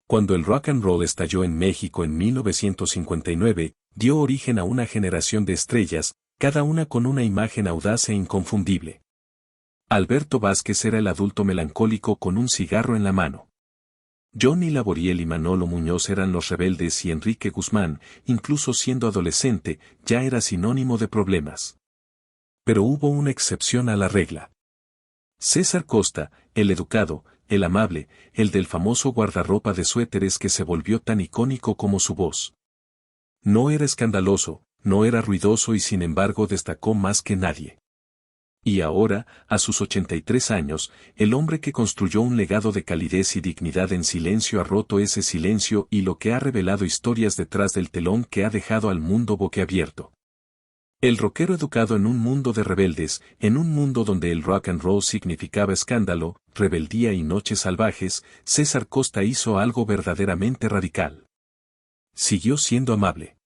Cuando el rock and roll estalló en México en 1959, dio origen a una generación de estrellas, cada una con una imagen audaz e inconfundible. Alberto Vázquez era el adulto melancólico con un cigarro en la mano. Johnny Laboriel y Manolo Muñoz eran los rebeldes y Enrique Guzmán, incluso siendo adolescente, ya era sinónimo de problemas. Pero hubo una excepción a la regla. César Costa, el educado, el amable, el del famoso guardarropa de suéteres que se volvió tan icónico como su voz. No era escandaloso, no era ruidoso y sin embargo destacó más que nadie. Y ahora, a sus 83 años, el hombre que construyó un legado de calidez y dignidad en silencio ha roto ese silencio y lo que ha revelado historias detrás del telón que ha dejado al mundo boquiabierto. El rockero educado en un mundo de rebeldes, en un mundo donde el rock and roll significaba escándalo, rebeldía y noches salvajes, César Costa hizo algo verdaderamente radical. Siguió siendo amable.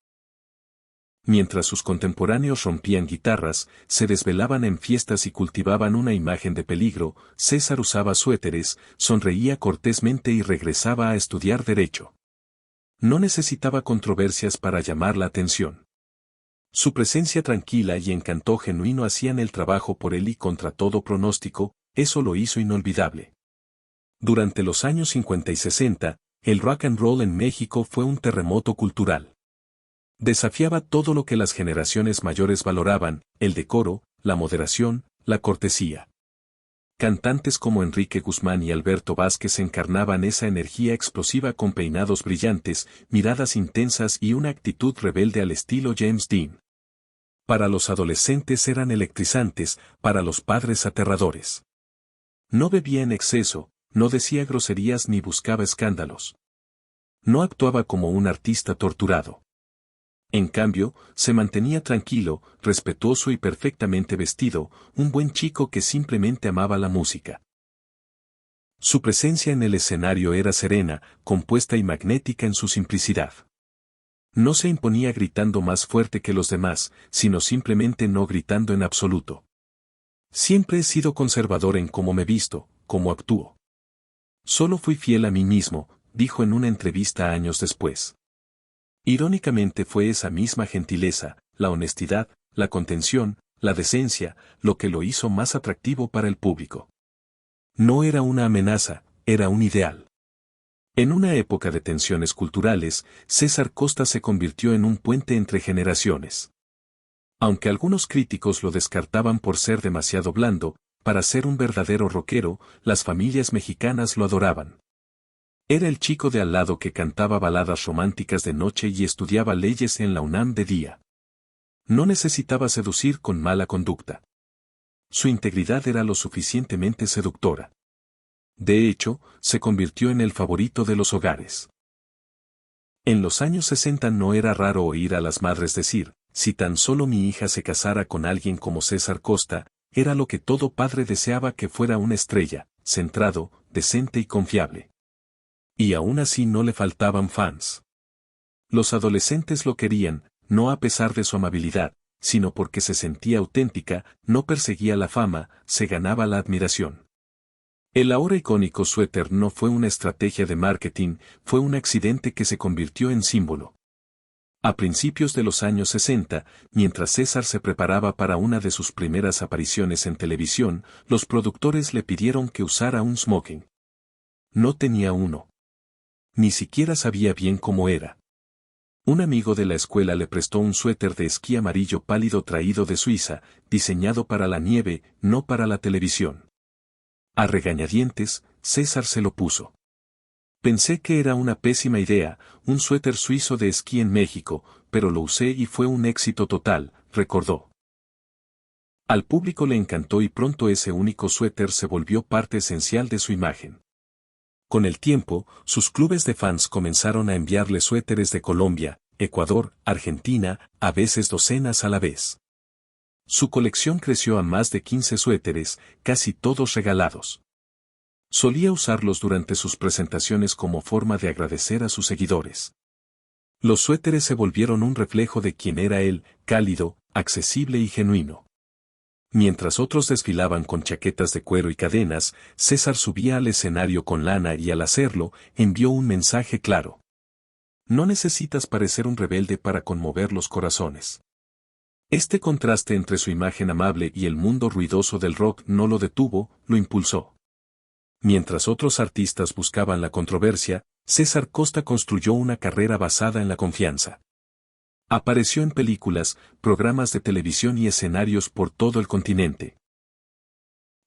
Mientras sus contemporáneos rompían guitarras, se desvelaban en fiestas y cultivaban una imagen de peligro, César usaba suéteres, sonreía cortésmente y regresaba a estudiar derecho. No necesitaba controversias para llamar la atención. Su presencia tranquila y encanto genuino hacían el trabajo por él y contra todo pronóstico, eso lo hizo inolvidable. Durante los años 50 y 60, el rock and roll en México fue un terremoto cultural. Desafiaba todo lo que las generaciones mayores valoraban, el decoro, la moderación, la cortesía. Cantantes como Enrique Guzmán y Alberto Vázquez encarnaban esa energía explosiva con peinados brillantes, miradas intensas y una actitud rebelde al estilo James Dean. Para los adolescentes eran electrizantes, para los padres aterradores. No bebía en exceso, no decía groserías ni buscaba escándalos. No actuaba como un artista torturado. En cambio, se mantenía tranquilo, respetuoso y perfectamente vestido, un buen chico que simplemente amaba la música. Su presencia en el escenario era serena, compuesta y magnética en su simplicidad. No se imponía gritando más fuerte que los demás, sino simplemente no gritando en absoluto. Siempre he sido conservador en cómo me visto, cómo actúo. Solo fui fiel a mí mismo, dijo en una entrevista años después. Irónicamente fue esa misma gentileza, la honestidad, la contención, la decencia, lo que lo hizo más atractivo para el público. No era una amenaza, era un ideal. En una época de tensiones culturales, César Costa se convirtió en un puente entre generaciones. Aunque algunos críticos lo descartaban por ser demasiado blando, para ser un verdadero rockero, las familias mexicanas lo adoraban. Era el chico de al lado que cantaba baladas románticas de noche y estudiaba leyes en la UNAM de día. No necesitaba seducir con mala conducta. Su integridad era lo suficientemente seductora. De hecho, se convirtió en el favorito de los hogares. En los años 60 no era raro oír a las madres decir, si tan solo mi hija se casara con alguien como César Costa, era lo que todo padre deseaba que fuera una estrella, centrado, decente y confiable. Y aún así no le faltaban fans. Los adolescentes lo querían, no a pesar de su amabilidad, sino porque se sentía auténtica, no perseguía la fama, se ganaba la admiración. El ahora icónico suéter no fue una estrategia de marketing, fue un accidente que se convirtió en símbolo. A principios de los años 60, mientras César se preparaba para una de sus primeras apariciones en televisión, los productores le pidieron que usara un smoking. No tenía uno. Ni siquiera sabía bien cómo era. Un amigo de la escuela le prestó un suéter de esquí amarillo pálido traído de Suiza, diseñado para la nieve, no para la televisión. A regañadientes, César se lo puso. Pensé que era una pésima idea, un suéter suizo de esquí en México, pero lo usé y fue un éxito total, recordó. Al público le encantó y pronto ese único suéter se volvió parte esencial de su imagen. Con el tiempo, sus clubes de fans comenzaron a enviarle suéteres de Colombia, Ecuador, Argentina, a veces docenas a la vez. Su colección creció a más de 15 suéteres, casi todos regalados. Solía usarlos durante sus presentaciones como forma de agradecer a sus seguidores. Los suéteres se volvieron un reflejo de quién era él, cálido, accesible y genuino. Mientras otros desfilaban con chaquetas de cuero y cadenas, César subía al escenario con lana y al hacerlo, envió un mensaje claro. No necesitas parecer un rebelde para conmover los corazones. Este contraste entre su imagen amable y el mundo ruidoso del rock no lo detuvo, lo impulsó. Mientras otros artistas buscaban la controversia, César Costa construyó una carrera basada en la confianza. Apareció en películas, programas de televisión y escenarios por todo el continente.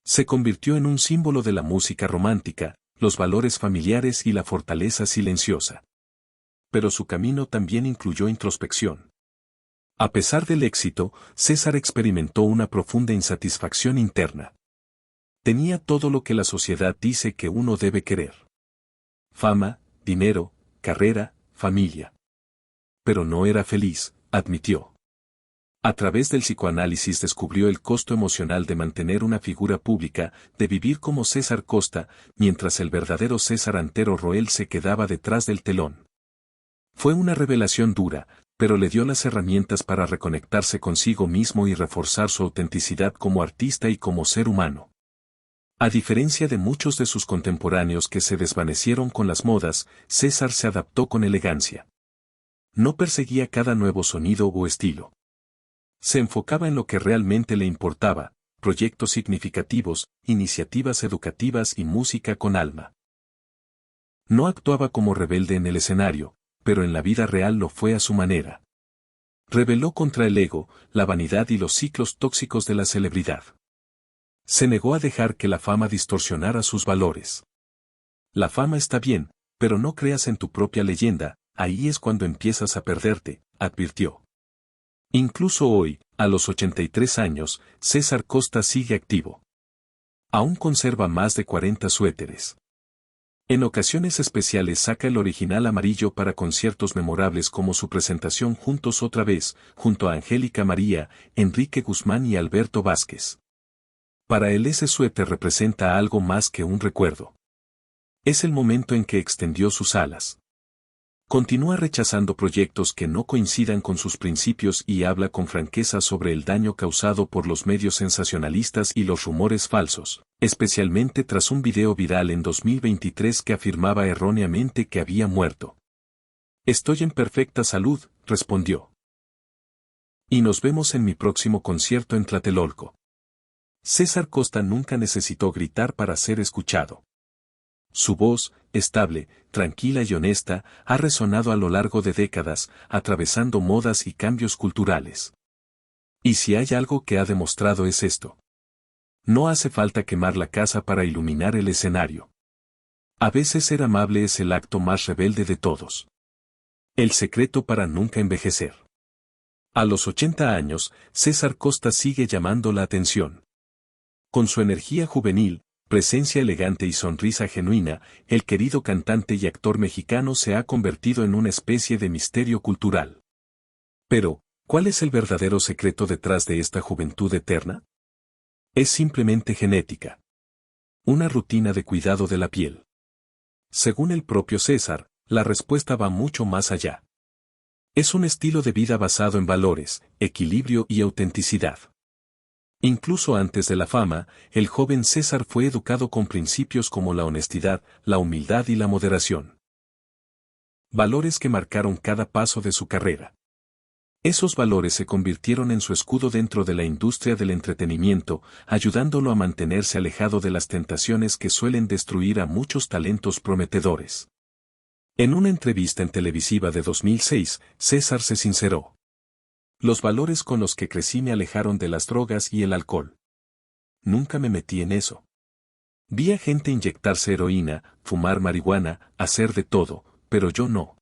Se convirtió en un símbolo de la música romántica, los valores familiares y la fortaleza silenciosa. Pero su camino también incluyó introspección. A pesar del éxito, César experimentó una profunda insatisfacción interna. Tenía todo lo que la sociedad dice que uno debe querer. Fama, dinero, carrera, familia. Pero no era feliz, admitió. A través del psicoanálisis descubrió el costo emocional de mantener una figura pública, de vivir como César Costa, mientras el verdadero César Antero Roel se quedaba detrás del telón. Fue una revelación dura, pero le dio las herramientas para reconectarse consigo mismo y reforzar su autenticidad como artista y como ser humano. A diferencia de muchos de sus contemporáneos que se desvanecieron con las modas, César se adaptó con elegancia. No perseguía cada nuevo sonido o estilo. Se enfocaba en lo que realmente le importaba, proyectos significativos, iniciativas educativas y música con alma. No actuaba como rebelde en el escenario, pero en la vida real lo fue a su manera. Rebeló contra el ego, la vanidad y los ciclos tóxicos de la celebridad. Se negó a dejar que la fama distorsionara sus valores. La fama está bien, pero no creas en tu propia leyenda, ahí es cuando empiezas a perderte, advirtió. Incluso hoy, a los 83 años, César Costa sigue activo. Aún conserva más de 40 suéteres. En ocasiones especiales saca el original amarillo para conciertos memorables como su presentación Juntos otra vez, junto a Angélica María, Enrique Guzmán y Alberto Vázquez. Para él ese suéter representa algo más que un recuerdo. Es el momento en que extendió sus alas. Continúa rechazando proyectos que no coincidan con sus principios y habla con franqueza sobre el daño causado por los medios sensacionalistas y los rumores falsos, especialmente tras un video viral en 2023 que afirmaba erróneamente que había muerto. Estoy en perfecta salud, respondió. Y nos vemos en mi próximo concierto en Tlatelolco. César Costa nunca necesitó gritar para ser escuchado. Su voz, estable, tranquila y honesta, ha resonado a lo largo de décadas, atravesando modas y cambios culturales. Y si hay algo que ha demostrado es esto. No hace falta quemar la casa para iluminar el escenario. A veces ser amable es el acto más rebelde de todos. El secreto para nunca envejecer. A los 80 años, César Costa sigue llamando la atención. Con su energía juvenil, presencia elegante y sonrisa genuina, el querido cantante y actor mexicano se ha convertido en una especie de misterio cultural. Pero, ¿cuál es el verdadero secreto detrás de esta juventud eterna? Es simplemente genética. Una rutina de cuidado de la piel. Según el propio César, la respuesta va mucho más allá. Es un estilo de vida basado en valores, equilibrio y autenticidad. Incluso antes de la fama, el joven César fue educado con principios como la honestidad, la humildad y la moderación. Valores que marcaron cada paso de su carrera. Esos valores se convirtieron en su escudo dentro de la industria del entretenimiento, ayudándolo a mantenerse alejado de las tentaciones que suelen destruir a muchos talentos prometedores. En una entrevista en televisiva de 2006, César se sinceró. Los valores con los que crecí me alejaron de las drogas y el alcohol. Nunca me metí en eso. Vi a gente inyectarse heroína, fumar marihuana, hacer de todo, pero yo no.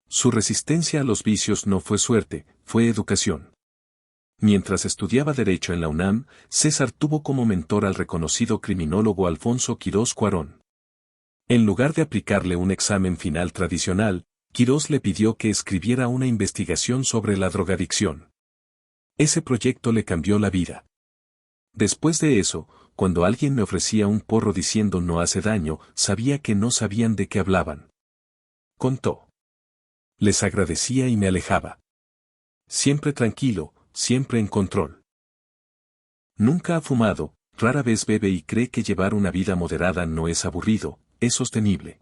Su resistencia a los vicios no fue suerte, fue educación. Mientras estudiaba Derecho en la UNAM, César tuvo como mentor al reconocido criminólogo Alfonso Quirós Cuarón. En lugar de aplicarle un examen final tradicional, Quirós le pidió que escribiera una investigación sobre la drogadicción. Ese proyecto le cambió la vida. Después de eso, cuando alguien me ofrecía un porro diciendo no hace daño, sabía que no sabían de qué hablaban. Contó. Les agradecía y me alejaba. Siempre tranquilo, siempre en control. Nunca ha fumado, rara vez bebe y cree que llevar una vida moderada no es aburrido, es sostenible.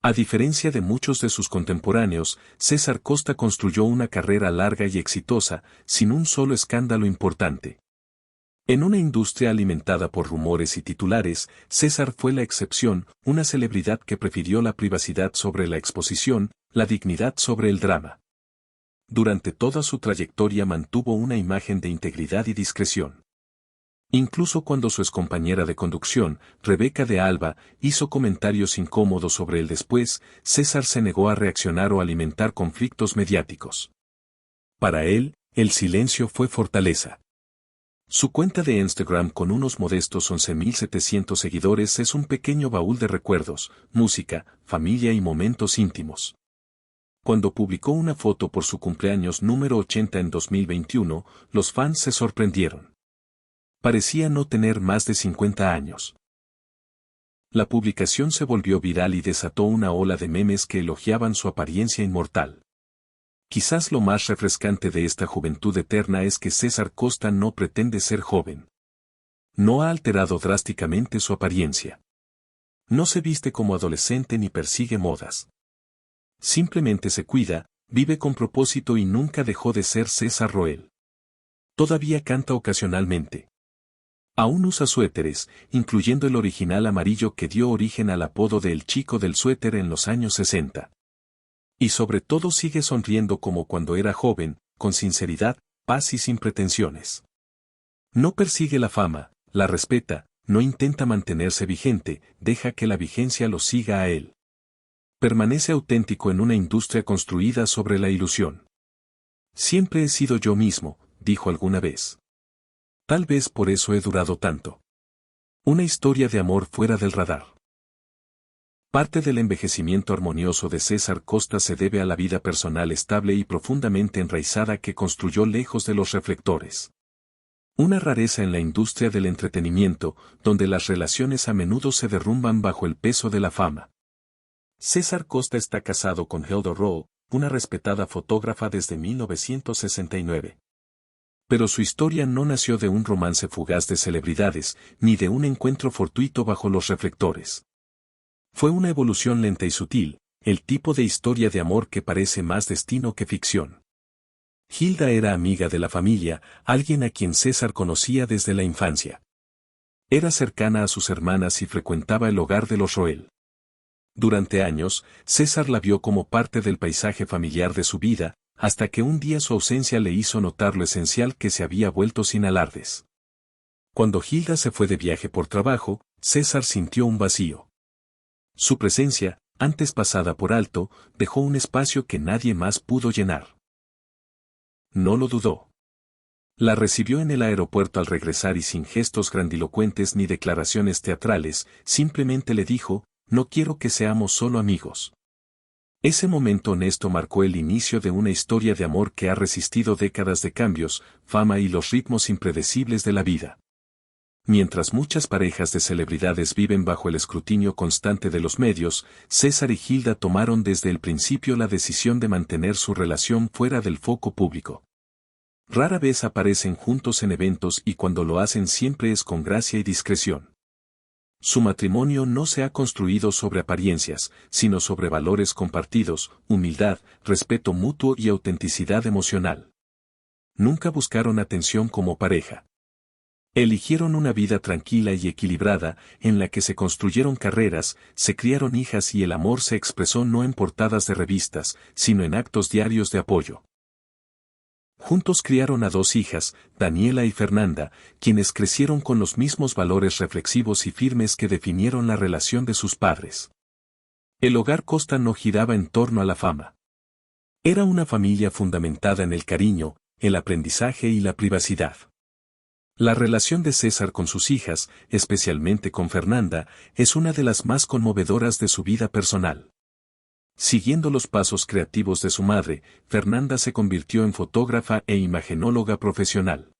A diferencia de muchos de sus contemporáneos, César Costa construyó una carrera larga y exitosa, sin un solo escándalo importante. En una industria alimentada por rumores y titulares, César fue la excepción, una celebridad que prefirió la privacidad sobre la exposición, la dignidad sobre el drama. Durante toda su trayectoria mantuvo una imagen de integridad y discreción. Incluso cuando su excompañera de conducción, Rebeca de Alba, hizo comentarios incómodos sobre él después, César se negó a reaccionar o alimentar conflictos mediáticos. Para él, el silencio fue fortaleza. Su cuenta de Instagram con unos modestos 11.700 seguidores es un pequeño baúl de recuerdos, música, familia y momentos íntimos. Cuando publicó una foto por su cumpleaños número 80 en 2021, los fans se sorprendieron. Parecía no tener más de 50 años. La publicación se volvió viral y desató una ola de memes que elogiaban su apariencia inmortal. Quizás lo más refrescante de esta juventud eterna es que César Costa no pretende ser joven. No ha alterado drásticamente su apariencia. No se viste como adolescente ni persigue modas. Simplemente se cuida, vive con propósito y nunca dejó de ser César Roel. Todavía canta ocasionalmente. Aún usa suéteres, incluyendo el original amarillo que dio origen al apodo de El Chico del Suéter en los años 60. Y sobre todo sigue sonriendo como cuando era joven, con sinceridad, paz y sin pretensiones. No persigue la fama, la respeta, no intenta mantenerse vigente, deja que la vigencia lo siga a él. Permanece auténtico en una industria construida sobre la ilusión. Siempre he sido yo mismo, dijo alguna vez. Tal vez por eso he durado tanto. Una historia de amor fuera del radar. Parte del envejecimiento armonioso de César Costa se debe a la vida personal estable y profundamente enraizada que construyó lejos de los reflectores. Una rareza en la industria del entretenimiento, donde las relaciones a menudo se derrumban bajo el peso de la fama. César Costa está casado con Hilda Rowe, una respetada fotógrafa desde 1969. Pero su historia no nació de un romance fugaz de celebridades, ni de un encuentro fortuito bajo los reflectores. Fue una evolución lenta y sutil, el tipo de historia de amor que parece más destino que ficción. Hilda era amiga de la familia, alguien a quien César conocía desde la infancia. Era cercana a sus hermanas y frecuentaba el hogar de los Roel. Durante años, César la vio como parte del paisaje familiar de su vida, hasta que un día su ausencia le hizo notar lo esencial que se había vuelto sin alardes. Cuando Hilda se fue de viaje por trabajo, César sintió un vacío. Su presencia, antes pasada por alto, dejó un espacio que nadie más pudo llenar. No lo dudó. La recibió en el aeropuerto al regresar y sin gestos grandilocuentes ni declaraciones teatrales, simplemente le dijo, no quiero que seamos solo amigos. Ese momento honesto marcó el inicio de una historia de amor que ha resistido décadas de cambios, fama y los ritmos impredecibles de la vida. Mientras muchas parejas de celebridades viven bajo el escrutinio constante de los medios, César y Hilda tomaron desde el principio la decisión de mantener su relación fuera del foco público. Rara vez aparecen juntos en eventos y cuando lo hacen siempre es con gracia y discreción. Su matrimonio no se ha construido sobre apariencias, sino sobre valores compartidos, humildad, respeto mutuo y autenticidad emocional. Nunca buscaron atención como pareja. Eligieron una vida tranquila y equilibrada, en la que se construyeron carreras, se criaron hijas y el amor se expresó no en portadas de revistas, sino en actos diarios de apoyo. Juntos criaron a 2 hijas, Daniela y Fernanda, quienes crecieron con los mismos valores reflexivos y firmes que definieron la relación de sus padres. El hogar Costa no giraba en torno a la fama. Era una familia fundamentada en el cariño, el aprendizaje y la privacidad. La relación de César con sus hijas, especialmente con Fernanda, es una de las más conmovedoras de su vida personal. Siguiendo los pasos creativos de su madre, Fernanda se convirtió en fotógrafa e imagenóloga profesional.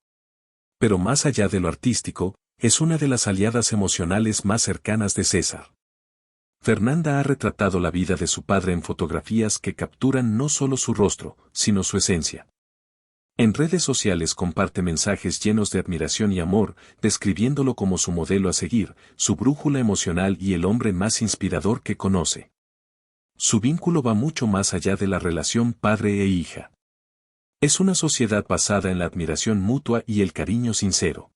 Pero más allá de lo artístico, es una de las aliadas emocionales más cercanas de César. Fernanda ha retratado la vida de su padre en fotografías que capturan no solo su rostro, sino su esencia. En redes sociales comparte mensajes llenos de admiración y amor, describiéndolo como su modelo a seguir, su brújula emocional y el hombre más inspirador que conoce. Su vínculo va mucho más allá de la relación padre e hija. Es una sociedad basada en la admiración mutua y el cariño sincero.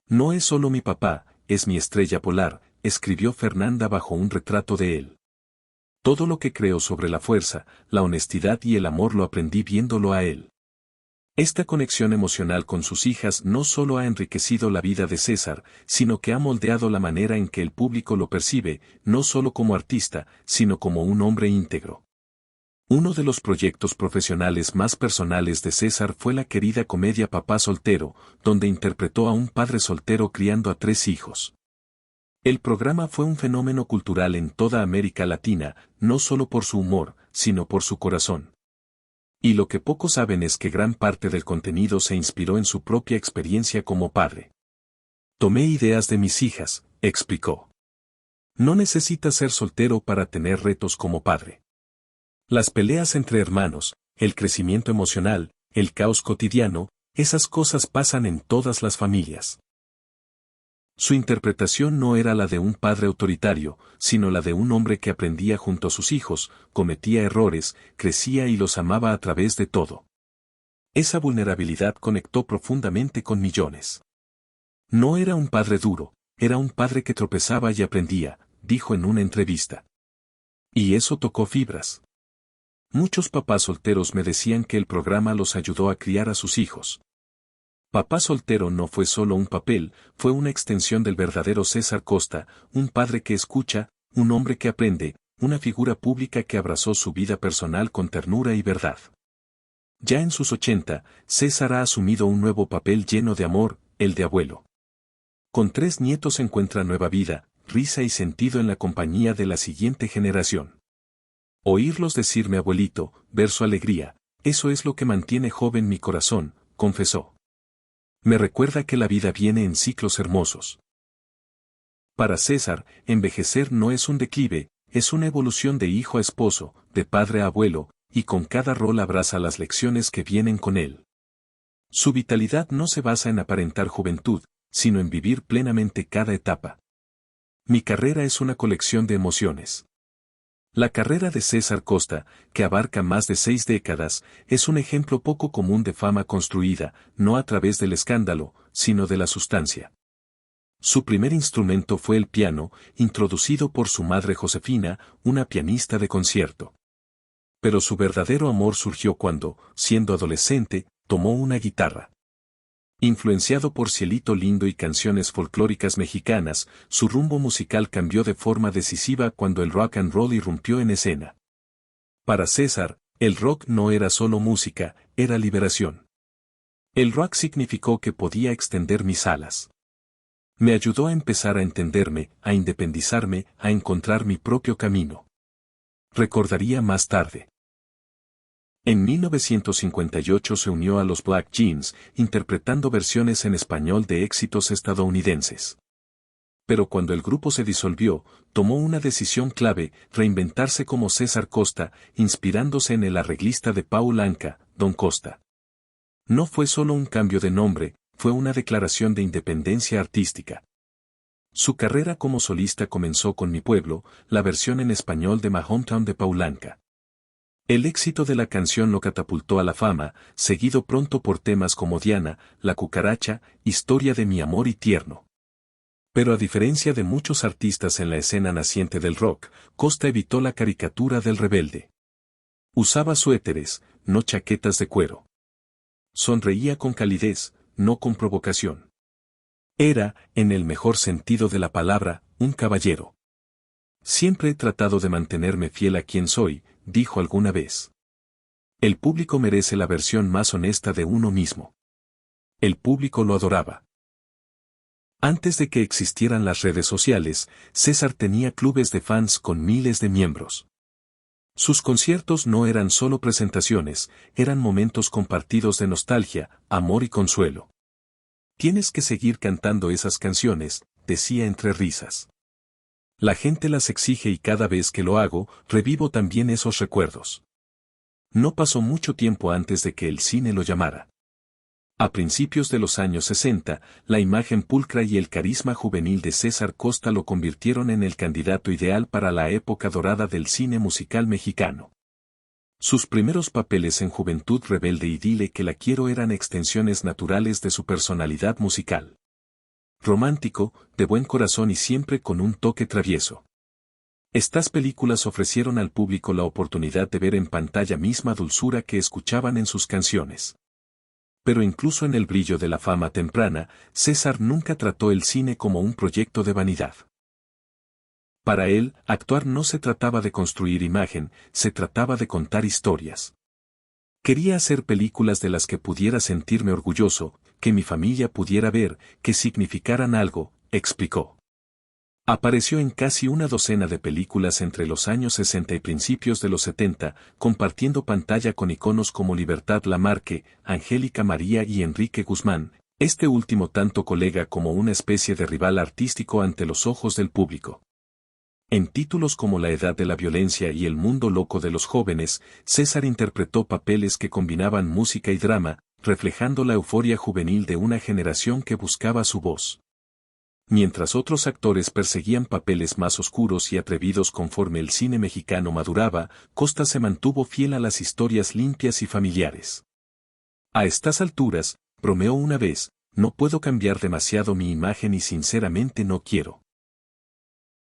No es solo mi papá, es mi estrella polar, escribió Fernanda bajo un retrato de él. Todo lo que creo sobre la fuerza, la honestidad y el amor lo aprendí viéndolo a él. Esta conexión emocional con sus hijas no solo ha enriquecido la vida de César, sino que ha moldeado la manera en que el público lo percibe, no solo como artista, sino como un hombre íntegro. Uno de los proyectos profesionales más personales de César fue la querida comedia Papá Soltero, donde interpretó a un padre soltero criando a 3 hijos. El programa fue un fenómeno cultural en toda América Latina, no solo por su humor, sino por su corazón. Y lo que pocos saben es que gran parte del contenido se inspiró en su propia experiencia como padre. Tomé ideas de mis hijas, explicó. No necesitas ser soltero para tener retos como padre. Las peleas entre hermanos, el crecimiento emocional, el caos cotidiano, esas cosas pasan en todas las familias. Su interpretación no era la de un padre autoritario, sino la de un hombre que aprendía junto a sus hijos, cometía errores, crecía y los amaba a través de todo. Esa vulnerabilidad conectó profundamente con millones. No era un padre duro, era un padre que tropezaba y aprendía, dijo en una entrevista. Y eso tocó fibras. Muchos papás solteros me decían que el programa los ayudó a criar a sus hijos. Papá Soltero no fue solo un papel, fue una extensión del verdadero César Costa, un padre que escucha, un hombre que aprende, una figura pública que abrazó su vida personal con ternura y verdad. Ya en sus 80, César ha asumido un nuevo papel lleno de amor, el de abuelo. Con 3 nietos encuentra nueva vida, risa y sentido en la compañía de la siguiente generación. Oírlos decirme abuelito, ver su alegría, eso es lo que mantiene joven mi corazón, confesó. Me recuerda que la vida viene en ciclos hermosos. Para César, envejecer no es un declive, es una evolución de hijo a esposo, de padre a abuelo, y con cada rol abraza las lecciones que vienen con él. Su vitalidad no se basa en aparentar juventud, sino en vivir plenamente cada etapa. Mi carrera es una colección de emociones. La carrera de César Costa, que abarca más de 6 décadas, es un ejemplo poco común de fama construida, no a través del escándalo, sino de la sustancia. Su primer instrumento fue el piano, introducido por su madre Josefina, una pianista de concierto. Pero su verdadero amor surgió cuando, siendo adolescente, tomó una guitarra. Influenciado por Cielito Lindo y canciones folclóricas mexicanas, su rumbo musical cambió de forma decisiva cuando el rock and roll irrumpió en escena. Para César, el rock no era solo música, era liberación. El rock significó que podía extender mis alas. Me ayudó a empezar a entenderme, a independizarme, a encontrar mi propio camino. Recordaría más tarde. En 1958 se unió a los Black Jeans, interpretando versiones en español de éxitos estadounidenses. Pero cuando el grupo se disolvió, tomó una decisión clave, reinventarse como César Costa, inspirándose en el arreglista de Paul Anka, Don Costa. No fue solo un cambio de nombre, fue una declaración de independencia artística. Su carrera como solista comenzó con Mi Pueblo, la versión en español de My Hometown de Paul Anka. El éxito de la canción lo catapultó a la fama, seguido pronto por temas como Diana, La Cucaracha, Historia de mi amor y Tierno. Pero a diferencia de muchos artistas en la escena naciente del rock, Costa evitó la caricatura del rebelde. Usaba suéteres, no chaquetas de cuero. Sonreía con calidez, no con provocación. Era, en el mejor sentido de la palabra, un caballero. Siempre he tratado de mantenerme fiel a quien soy, dijo alguna vez. El público merece la versión más honesta de uno mismo. El público lo adoraba. Antes de que existieran las redes sociales, César tenía clubes de fans con miles de miembros. Sus conciertos no eran solo presentaciones, eran momentos compartidos de nostalgia, amor y consuelo. Tienes que seguir cantando esas canciones, decía entre risas. La gente las exige y cada vez que lo hago, revivo también esos recuerdos. No pasó mucho tiempo antes de que el cine lo llamara. A principios de los años 60, la imagen pulcra y el carisma juvenil de César Costa lo convirtieron en el candidato ideal para la época dorada del cine musical mexicano. Sus primeros papeles en Juventud Rebelde y Dile que la quiero eran extensiones naturales de su personalidad musical. Romántico, de buen corazón y siempre con un toque travieso. Estas películas ofrecieron al público la oportunidad de ver en pantalla misma dulzura que escuchaban en sus canciones. Pero incluso en el brillo de la fama temprana, César nunca trató el cine como un proyecto de vanidad. Para él, actuar no se trataba de construir imagen, se trataba de contar historias. Quería hacer películas de las que pudiera sentirme orgulloso, que mi familia pudiera ver, que significaran algo, explicó. Apareció en casi una docena de películas entre los años 60 y principios de los 70, compartiendo pantalla con iconos como Libertad Lamarque, Angélica María y Enrique Guzmán, este último tanto colega como una especie de rival artístico ante los ojos del público. En títulos como La Edad de la Violencia y El Mundo Loco de los Jóvenes, César interpretó papeles que combinaban música y drama, reflejando la euforia juvenil de una generación que buscaba su voz. Mientras otros actores perseguían papeles más oscuros y atrevidos conforme el cine mexicano maduraba, Costa se mantuvo fiel a las historias limpias y familiares. A estas alturas, bromeó una vez, no puedo cambiar demasiado mi imagen y sinceramente no quiero.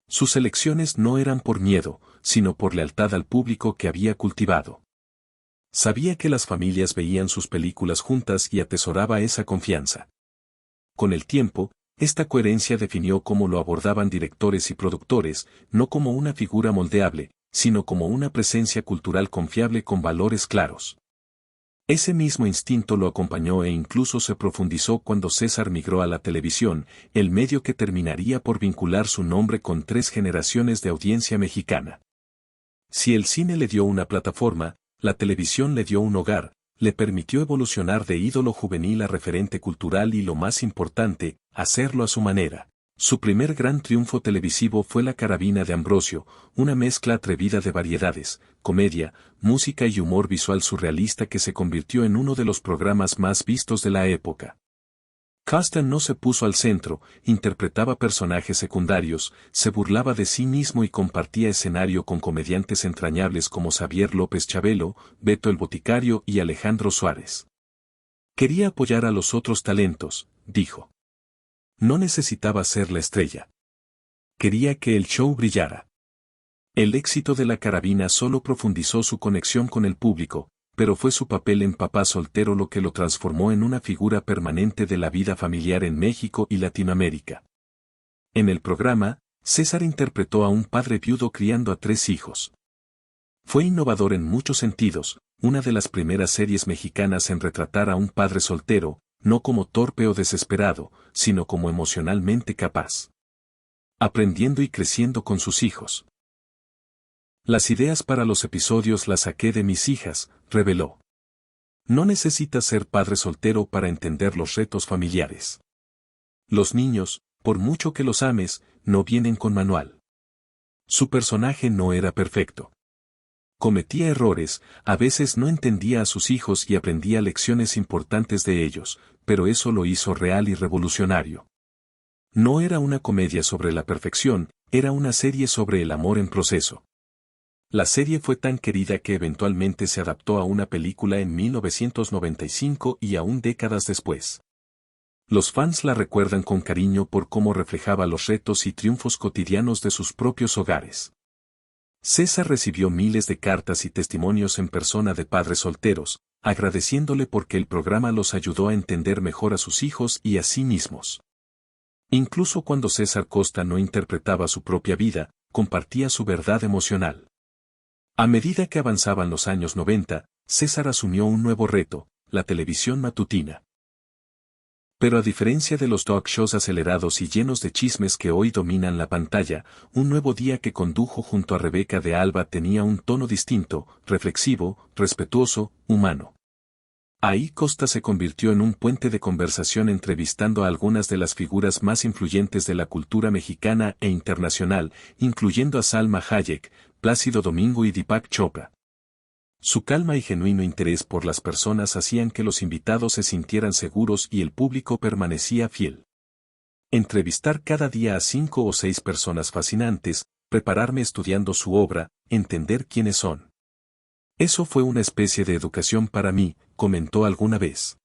Sus elecciones no eran por miedo, sino por lealtad al público que había cultivado. Sabía que las familias veían sus películas juntas y atesoraba esa confianza. Con el tiempo, esta coherencia definió cómo lo abordaban directores y productores, no como una figura moldeable, sino como una presencia cultural confiable con valores claros. Ese mismo instinto lo acompañó e incluso se profundizó cuando César migró a la televisión, el medio que terminaría por vincular su nombre con 3 generaciones de audiencia mexicana. Si el cine le dio una plataforma, la televisión le dio un hogar, le permitió evolucionar de ídolo juvenil a referente cultural y lo más importante, hacerlo a su manera. Su primer gran triunfo televisivo fue La Carabina de Ambrosio, una mezcla atrevida de variedades, comedia, música y humor visual surrealista que se convirtió en uno de los programas más vistos de la época. Costa no se puso al centro, interpretaba personajes secundarios, se burlaba de sí mismo y compartía escenario con comediantes entrañables como Xavier López Chabelo, Beto el Boticario y Alejandro Suárez. Quería apoyar a los otros talentos, dijo. No necesitaba ser la estrella. Quería que el show brillara. El éxito de La Carabina solo profundizó su conexión con el público, pero fue su papel en Papá Soltero lo que lo transformó en una figura permanente de la vida familiar en México y Latinoamérica. En el programa, César interpretó a un padre viudo criando a 3 hijos. Fue innovador en muchos sentidos, una de las primeras series mexicanas en retratar a un padre soltero, no como torpe o desesperado, sino como emocionalmente capaz. Aprendiendo y creciendo con sus hijos. Las ideas para los episodios las saqué de mis hijas, reveló. No necesitas ser padre soltero para entender los retos familiares. Los niños, por mucho que los ames, no vienen con manual. Su personaje no era perfecto. Cometía errores, a veces no entendía a sus hijos y aprendía lecciones importantes de ellos, pero eso lo hizo real y revolucionario. No era una comedia sobre la perfección, era una serie sobre el amor en proceso. La serie fue tan querida que eventualmente se adaptó a una película en 1995 y aún décadas después. Los fans la recuerdan con cariño por cómo reflejaba los retos y triunfos cotidianos de sus propios hogares. César recibió miles de cartas y testimonios en persona de padres solteros, agradeciéndole porque el programa los ayudó a entender mejor a sus hijos y a sí mismos. Incluso cuando César Costa no interpretaba su propia vida, compartía su verdad emocional. A medida que avanzaban los años 90, César asumió un nuevo reto, la televisión matutina. Pero a diferencia de los talk shows acelerados y llenos de chismes que hoy dominan la pantalla, Un Nuevo Día que condujo junto a Rebeca de Alba tenía un tono distinto, reflexivo, respetuoso, humano. Ahí Costa se convirtió en un puente de conversación entrevistando a algunas de las figuras más influyentes de la cultura mexicana e internacional, incluyendo a Salma Hayek, Plácido Domingo y Deepak Chopra. Su calma y genuino interés por las personas hacían que los invitados se sintieran seguros y el público permanecía fiel. Entrevistar cada día a 5 o 6 personas fascinantes, prepararme estudiando su obra, entender quiénes son. Eso fue una especie de educación para mí, comentó alguna vez.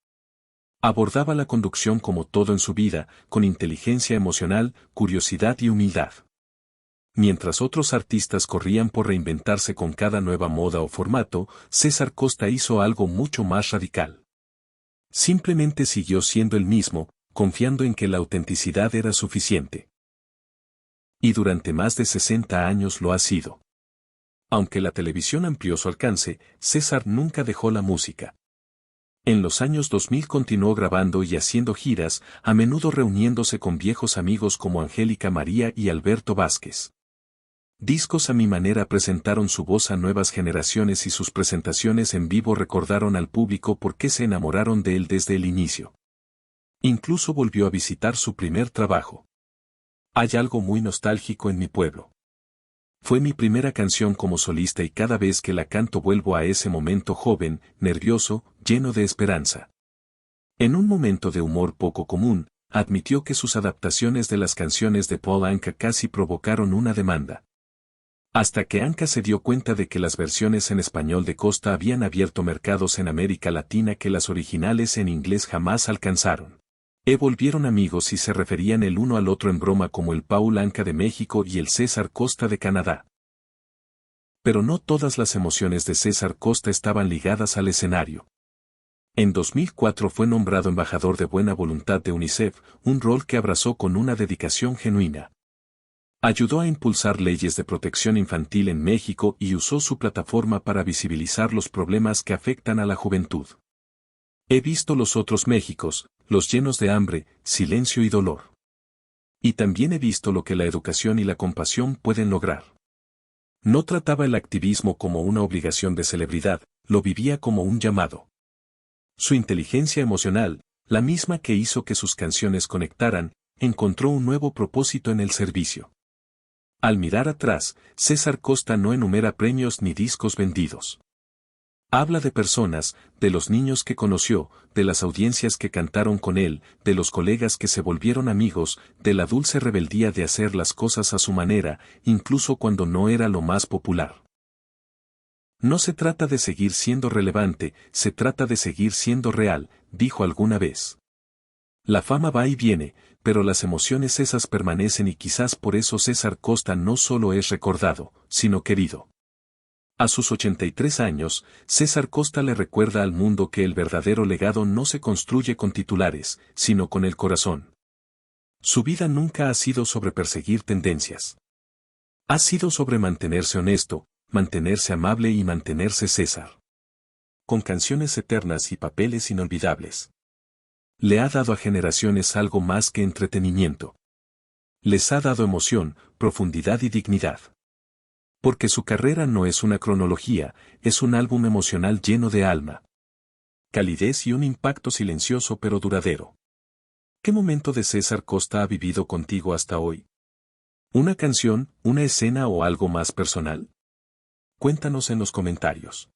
Abordaba la conducción como todo en su vida, con inteligencia emocional, curiosidad y humildad. Mientras otros artistas corrían por reinventarse con cada nueva moda o formato, César Costa hizo algo mucho más radical. Simplemente siguió siendo el mismo, confiando en que la autenticidad era suficiente. Y durante más de 60 años lo ha sido. Aunque la televisión amplió su alcance, César nunca dejó la música. En los años 2000 continuó grabando y haciendo giras, a menudo reuniéndose con viejos amigos como Angélica María y Alberto Vázquez. Discos a mi manera presentaron su voz a nuevas generaciones y sus presentaciones en vivo recordaron al público por qué se enamoraron de él desde el inicio. Incluso volvió a visitar su primer trabajo. Hay algo muy nostálgico en mi pueblo. Fue mi primera canción como solista y cada vez que la canto vuelvo a ese momento joven, nervioso, lleno de esperanza. En un momento de humor poco común, admitió que sus adaptaciones de las canciones de Paul Anka casi provocaron una demanda. Hasta que Anka se dio cuenta de que las versiones en español de Costa habían abierto mercados en América Latina que las originales en inglés jamás alcanzaron. Volvieron amigos y se referían el uno al otro en broma como el Paul Anka de México y el César Costa de Canadá. Pero no todas las emociones de César Costa estaban ligadas al escenario. En 2004 fue nombrado embajador de buena voluntad de UNICEF, un rol que abrazó con una dedicación genuina. Ayudó a impulsar leyes de protección infantil en México y usó su plataforma para visibilizar los problemas que afectan a la juventud. He visto los otros Méxicos, los llenos de hambre, silencio y dolor. Y también he visto lo que la educación y la compasión pueden lograr. No trataba el activismo como una obligación de celebridad, lo vivía como un llamado. Su inteligencia emocional, la misma que hizo que sus canciones conectaran, encontró un nuevo propósito en el servicio. Al mirar atrás, César Costa no enumera premios ni discos vendidos. Habla de personas, de los niños que conoció, de las audiencias que cantaron con él, de los colegas que se volvieron amigos, de la dulce rebeldía de hacer las cosas a su manera, incluso cuando no era lo más popular. No se trata de seguir siendo relevante, se trata de seguir siendo real, dijo alguna vez. La fama va y viene, pero las emociones esas permanecen y quizás por eso César Costa no solo es recordado, sino querido. A sus 83 años, César Costa le recuerda al mundo que el verdadero legado no se construye con titulares, sino con el corazón. Su vida nunca ha sido sobre perseguir tendencias. Ha sido sobre mantenerse honesto, mantenerse amable y mantenerse César. Con canciones eternas y papeles inolvidables. Le ha dado a generaciones algo más que entretenimiento. Les ha dado emoción, profundidad y dignidad. Porque su carrera no es una cronología, es un álbum emocional lleno de alma. Calidez y un impacto silencioso pero duradero. ¿Qué momento de César Costa ha vivido contigo hasta hoy? ¿Una canción, una escena o algo más personal? Cuéntanos en los comentarios.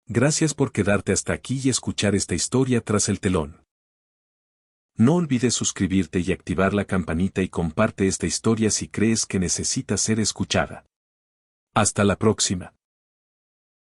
Gracias por quedarte hasta aquí y escuchar esta historia tras el telón. No olvides suscribirte y activar la campanita y comparte esta historia si crees que necesita ser escuchada. Hasta la próxima.